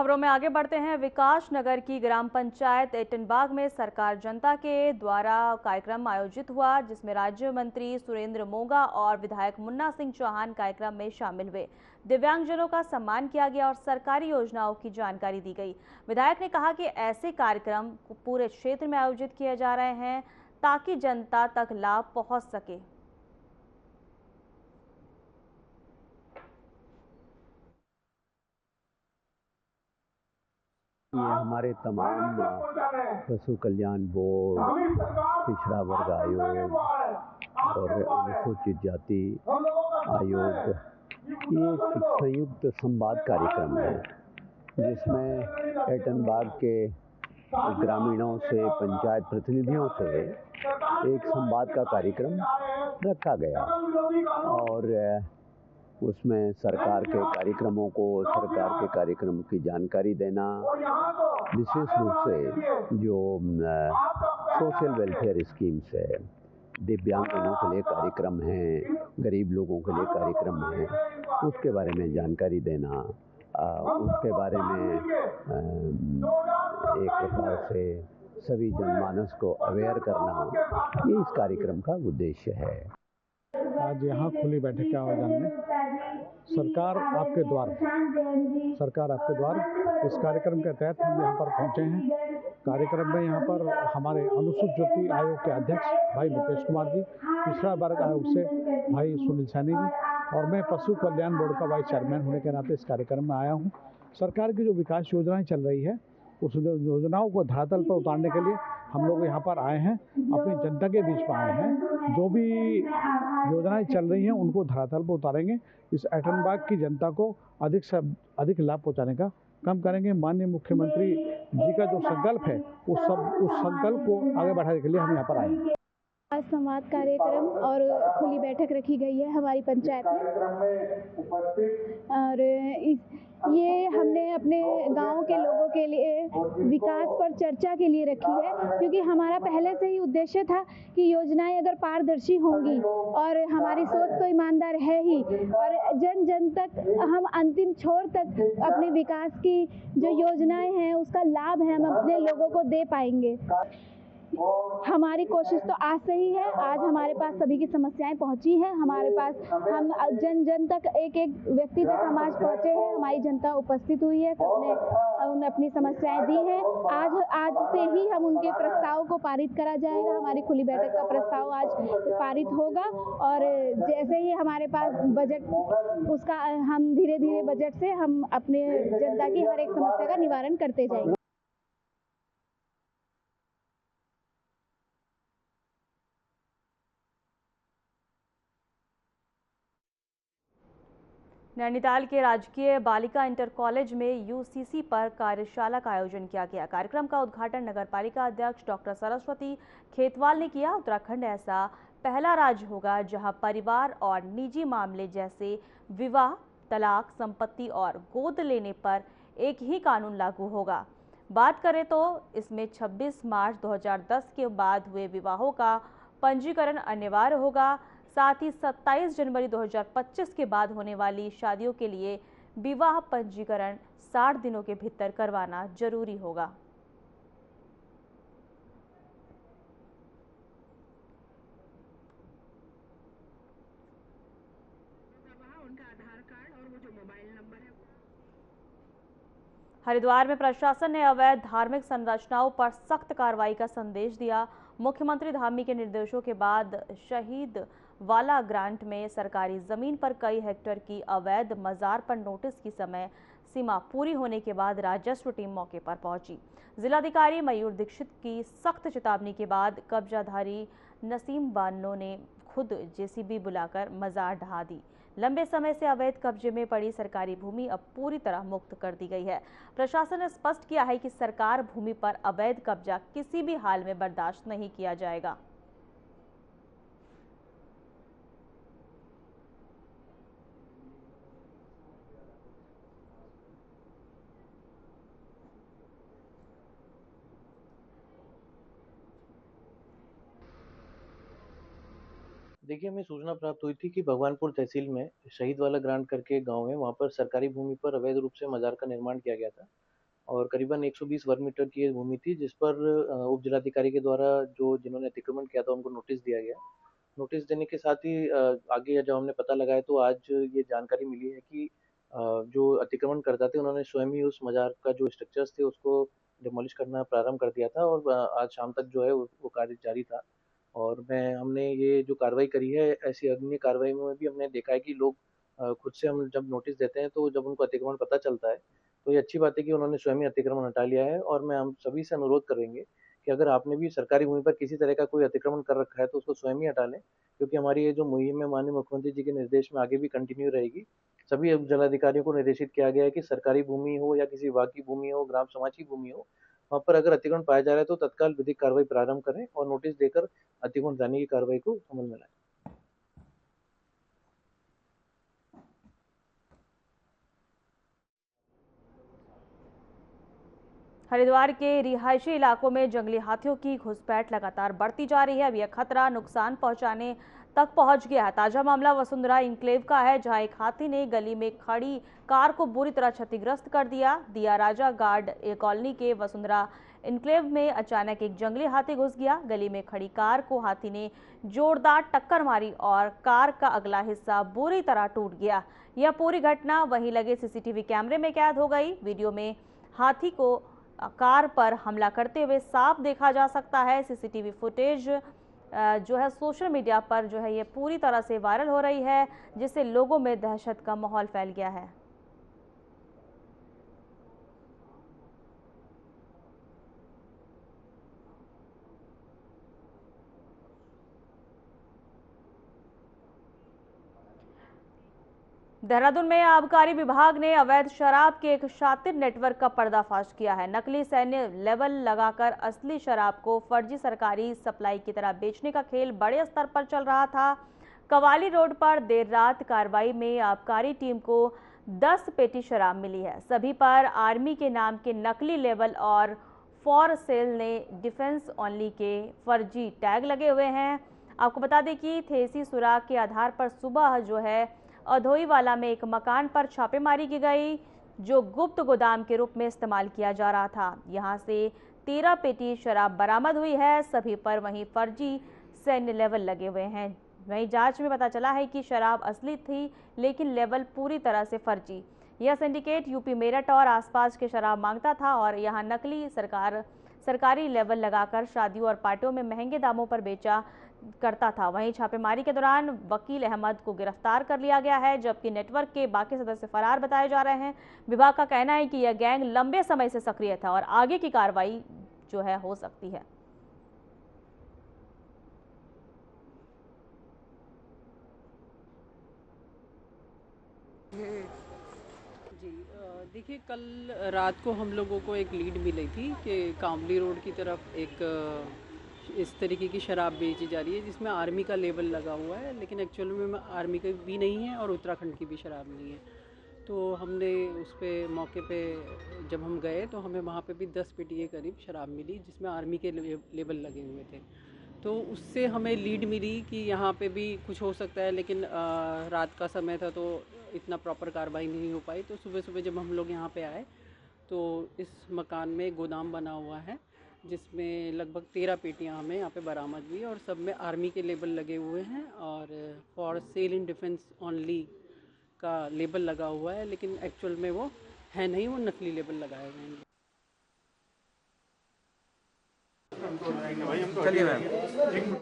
खबरों में आगे बढ़ते हैं। विकास नगर की ग्राम पंचायत एटनबाग में सरकार जनता के द्वारा कार्यक्रम आयोजित हुआ, जिसमें राज्य मंत्री सुरेंद्र मोगा और विधायक मुन्ना सिंह चौहान कार्यक्रम में शामिल हुए। दिव्यांगजनों का सम्मान किया गया और सरकारी योजनाओं की जानकारी दी गई। विधायक ने कहा कि ऐसे कार्यक्रम पूरे क्षेत्र में आयोजित किए जा रहे हैं ताकि जनता तक लाभ पहुंच सके। ये हमारे तमाम पशु कल्याण बोर्ड, पिछड़ा वर्ग आयोग और अनुसूचित जाति आयोग, ये एक संयुक्त संवाद कार्यक्रम है जिसमें एटनबाग के ग्रामीणों से, पंचायत प्रतिनिधियों से एक संवाद का कार्यक्रम रखा गया और उसमें सरकार के कार्यक्रमों को, सरकार के कार्यक्रमों की जानकारी देना, विशेष रूप से जो सोशल वेलफेयर स्कीम्स है, दिव्यांगजनों के लिए कार्यक्रम हैं, गरीब लोगों के लिए कार्यक्रम हैं, उसके बारे में जानकारी देना, उसके बारे में एक प्रकार से सभी जनमानस को अवेयर करना, ये इस कार्यक्रम का उद्देश्य है। आज यहाँ खुली बैठक के आयोजन में सरकार आपके द्वार इस कार्यक्रम के तहत हम यहाँ पर पहुँचे हैं। कार्यक्रम में यहाँ पर हमारे अनुसूचित जाति आयोग के अध्यक्ष भाई मुकेश कुमार जी, पिछड़ा वर्ग आयोग से भाई सुनील सैनी जी और मैं पशु कल्याण बोर्ड का वाइस चेयरमैन होने के नाते इस कार्यक्रम में आया हूँ। सरकार की जो विकास योजनाएं चल रही है, उस योजनाओं को धरातल पर उतारने के लिए हम लोग यहाँ पर आए हैं, अपनी जनता के बीच में आए हैं। जो भी योजनाएं चल रही हैं उनको धरातल पर उतारेंगे, इस एटनबाग की जनता को अधिक से अधिक लाभ पहुँचाने का काम करेंगे। माननीय मुख्यमंत्री जी का जो संकल्प है उस संकल्प को आगे बढ़ाने के लिए हम यहाँ पर आए हैं। आज संवाद कार्यक्रम और खुली बैठक रखी गई है हमारी पंचायत में और ये हमने अपने गांव के लोगों के लिए विकास पर चर्चा के लिए रखी है, क्योंकि हमारा पहले से ही उद्देश्य था कि योजनाएं अगर पारदर्शी होंगी और हमारी सोच तो ईमानदार है ही और जन जन तक हम अंतिम छोर तक अपने विकास की जो योजनाएं हैं उसका लाभ है हम अपने लोगों को दे पाएंगे। हमारी कोशिश तो आज से ही है। आज हमारे पास सभी की समस्याएं पहुंची हैं, हमारे पास हम जन जन तक एक एक व्यक्ति तक हम आज पहुंचे हैं। हमारी जनता उपस्थित हुई है, सबने उन्हें अपनी समस्याएं दी हैं। आज से ही हम उनके प्रस्ताव को पारित करा जाएगा। हमारी खुली बैठक का प्रस्ताव आज पारित होगा और जैसे ही हमारे पास बजट उसका हम धीरे धीरे बजट से हम अपने जनता की हर एक समस्या का निवारण करते जाएंगे। नैनीताल के राजकीय बालिका इंटर कॉलेज में यूसीसी पर कार्यशाला का आयोजन किया गया। कार्यक्रम का उद्घाटन नगरपालिका अध्यक्ष डॉक्टर सरस्वती खेतवाल ने किया। उत्तराखंड ऐसा पहला राज्य होगा जहां परिवार और निजी मामले जैसे विवाह, तलाक, संपत्ति और गोद लेने पर एक ही कानून लागू होगा। बात करें तो इसमें 26 मार्च 2010 के बाद हुए विवाहों का पंजीकरण अनिवार्य होगा। साथ ही 27 जनवरी 2025 के बाद होने वाली शादियों के लिए विवाह पंजीकरण 60 दिनों के भीतर करवाना जरूरी होगा। उनका आधार कार्ड और वो जो मोबाइल नंबर है। हरिद्वार में प्रशासन ने अवैध धार्मिक संरचनाओं पर सख्त कार्रवाई का संदेश दिया। मुख्यमंत्री धामी के निर्देशों के बाद शहीद वाला ग्रांट में सरकारी जमीन पर कई हेक्टेयर की अवैध मजार पर नोटिस की समय सीमा पूरी होने के बाद राजस्व टीम मौके पर पहुंची। जिलाधिकारी मयूर दीक्षित की सख्त चेतावनी के बाद कब्जाधारी नसीम बानो ने खुद जेसीबी बुलाकर मजार ढहा दी। लंबे समय से अवैध कब्जे में पड़ी सरकारी भूमि अब पूरी तरह मुक्त कर दी गई है। प्रशासन ने स्पष्ट किया है कि सरकार भूमि पर अवैध कब्जा किसी भी हाल में बर्दाश्त नहीं किया जाएगा। देखिए, हमें सूचना प्राप्त हुई थी कि भगवानपुर तहसील में शहीद वाला ग्रांट करके गांव है, वहां पर सरकारी भूमि पर अवैध रूप से मजार का निर्माण किया गया था। और करीबन 120 वर्ग मीटर की ये भूमि थी, जिस पर उप जिलाधिकारी के द्वारा जिन्होंने अतिक्रमण किया था उनको नोटिस दिया गया। नोटिस देने के साथ ही आगे जब हमने पता लगाया तो आज ये जानकारी मिली है कि जो अतिक्रमण करता थे उन्होंने स्वयं ही उस मजार का जो स्ट्रक्चर्स थे उसको डिमोलिश करना प्रारंभ कर दिया था और आज शाम तक जो है वो कार्य जारी था। और हमने ये जो कार्रवाई करी है, ऐसी अन्य कार्रवाई में भी हमने देखा है कि लोग खुद से हम जब नोटिस देते हैं तो जब उनको अतिक्रमण पता चलता है तो ये अच्छी बात है कि उन्होंने स्वयं ही अतिक्रमण हटा लिया है। और हम सभी से अनुरोध करेंगे कि अगर आपने भी सरकारी भूमि पर किसी तरह का कोई अतिक्रमण कर रखा है तो उसको स्वयं ही हटा लें, क्योंकि हमारी ये जो मुहिम है माननीय मुख्यमंत्री जी के निर्देश में आगे भी कंटिन्यू रहेगी। सभी उप जिलाधिकारियों को निर्देशित किया गया है कि सरकारी भूमि हो या किसी विभाग की भूमि हो, ग्राम समाज की भूमि हो, वहाँ पर अगर अतिक्रमण पाया जा रहा है तो तत्काल विधिक कार्रवाई प्रारंभ करें और नोटिस देकर अतिक्रमण हटाने की कार्रवाई को अमल में लाएं। हरिद्वार के रिहायशी इलाकों में जंगली हाथियों की घुसपैठ लगातार बढ़ती जा रही है। अब यह खतरा नुकसान पहुंचाने तक पहुंच गया है। ताजा मामला वसुंधरा इंक्लेव का है, जहां एक हाथी ने गली में खड़ी कार को बुरी तरह क्षतिग्रस्त कर दिया। दिया राजा गार्ड कॉलोनी के वसुंधरा इंक्लेव में अचानक एक जंगली हाथी घुस गया। गली में खड़ी कार को हाथी ने जोरदार टक्कर मारी और कार का अगला हिस्सा बुरी तरह टूट गया। यह पूरी घटना वहीं लगे सीसीटीवी कैमरे में कैद हो गई। वीडियो में हाथी को कार पर हमला करते हुए साफ देखा जा सकता है। सीसीटीवी फुटेज जो है सोशल मीडिया पर जो है ये पूरी तरह से वायरल हो रही है, जिससे लोगों में दहशत का माहौल फैल गया है। विभाग देहरादून में आबकारी विभाग ने अवैध शराब के एक शातिर नेटवर्क का पर्दाफाश किया है। नकली सैन्य लेवल लगाकर असली शराब को फर्जी सरकारी सप्लाई की तरह बेचने का खेल बड़े स्तर पर चल रहा था। कवाली रोड पर देर रात कार्रवाई में आबकारी टीम को 10 पेटी शराब मिली है। सभी पर आर्मी के नाम के नकली लेवल और फॉर सेल ने डिफेंस ओनली के फर्जी टैग लगे हुए हैं। आपको बता दें कि थेसी सुराग के आधार पर सुबह जो है अधोईवाला में एक मकान पर छापेमारी की गई, जो गुप्त गोदाम के रूप में इस्तेमाल किया जा रहा था। यहां से 13 पेटी शराब बरामद हुई है। सभी पर वहीं फर्जी सैन्य लेवल लगे हुए हैं। वहीं जांच में पता चला है कि शराब असली थी, लेकिन लेवल पूरी तरह से फर्जी। यह सिंडिकेट यूपी मेरठ और आसपास के शराब मांगता था और यहां नकली सरकारी लेवल लगाकर शादियों और पार्टियों में महंगे दामों पर बेचा करता था। वहीं छापेमारी के दौरान वकील अहमद को गिरफ्तार कर लिया गया है, जबकि नेटवर्क के बाकी सदस्य फरार बताए जा रहे हैं। विभाग का कहना है कि यह गैंग लंबे समय से सक्रिय था और आगे की कार्रवाई जो है हो सकती है। जी देखिए, कल रात को हम लोगों को एक लीड मिली थी कि कांवली रोड की तरफ एक इस तरीके की शराब बेची जा रही है जिसमें आर्मी का लेबल लगा हुआ है, लेकिन एक्चुअल में आर्मी का भी नहीं है और उत्तराखंड की भी शराब नहीं है। तो हमने उस पे मौके पे जब हम गए तो हमें वहाँ पे भी 10 पेटी के करीब शराब मिली जिसमें आर्मी के लेबल लगे हुए थे। तो उससे हमें लीड मिली कि यहाँ पे भी कुछ हो सकता है, लेकिन रात का समय था तो इतना प्रॉपर कार्रवाई नहीं हो पाई। तो सुबह सुबह जब हम लोग यहाँ पे आए तो इस मकान में एक गोदाम बना हुआ है जिसमें लगभग 13 पेटियाँ हमें यहाँ पे बरामद हुई और सब में आर्मी के लेबल लगे हुए हैं और for sale in defence only का लेबल लगा हुआ है, लेकिन एक्चुअल में वो है नहीं, वो नकली लेबल लगाए गए हैं। चलिए मैम।